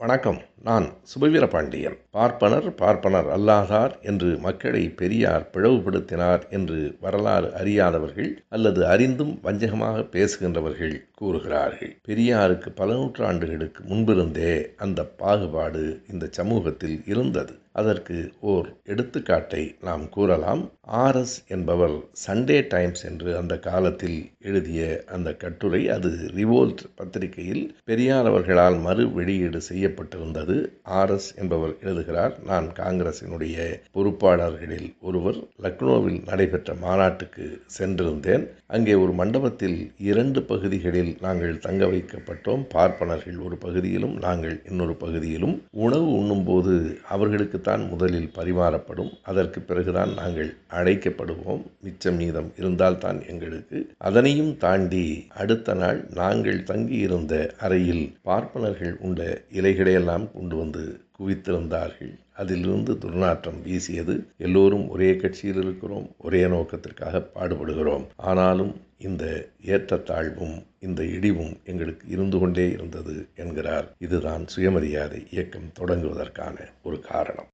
வணக்கம். நான் சுபவீர பாண்டியன். பார்ப்பனர் அல்லாதார் என்று மக்களை பெரியார் பிளவுபடுத்தினார் என்று வரலாறு அறியாதவர்கள் அல்லது அறிந்தும் வஞ்சகமாக பேசுகின்றவர்கள் கூறுகிறார்கள். பெரியாருக்கு பல நூற்றாண்டுகளுக்கு முன்பிருந்தே அந்த பாகுபாடு இந்த சமூகத்தில் இருந்தது. அதற்கு ஓர் எடுத்துக்காட்டை நாம் கூறலாம். ஆர்எஸ் என்பவர் சண்டே டைம்ஸ் என்று அந்த காலத்தில் எழுதிய அந்த கட்டுரை, அது ரிவோல்ட் பத்திரிகையில் பெரியார் அவர்களால் மறு வெளியீடு செய்யப்பட்டிருந்தது. ஆர்எஸ் என்பவர் எழுதுகிறார், நான் காங்கிரசினுடைய பொறுப்பாளர்களில் ஒருவர். லக்னோவில் நடைபெற்ற மாநாட்டுக்கு சென்றிருந்தேன். அங்கே ஒரு மண்டபத்தில் 2 பகுதிகளில் நாங்கள் தங்க வைக்கப்பட்டோம். பார்ப்பனர்கள் ஒரு பகுதியிலும் நாங்கள் இன்னொரு பகுதியிலும். உணவு உண்ணும்போது அவர்களுக்குத்தான் முதலில் பரிமாறப்படும். அதற்கு பிறகுதான் நாங்கள் அழைக்கப்படுவோம். மிச்சம் மீதம் இருந்தால்தான் எங்களுக்கு. அதனையும் தாண்டி அடுத்த நாள் நாங்கள் தங்கியிருந்த அறையில் பார்ப்பனர்கள் உண்ட இலைகளையெல்லாம் கொண்டு வந்து குவித்திருந்தார்கள். அதிலிருந்து துர்நாற்றம் வீசியது. எல்லோரும் ஒரே கட்சியில் இருக்கிறோம், ஒரே நோக்கத்திற்காக பாடுபடுகிறோம். ஆனாலும் இந்த ஏற்றத்தாழ்வும் இந்த இடிவும் எங்களுக்கு இருந்து கொண்டே இருந்தது என்கிறார். இதுதான் சுயமரியாதை இயக்கம் தொடங்குவதற்கான ஒரு காரணம்.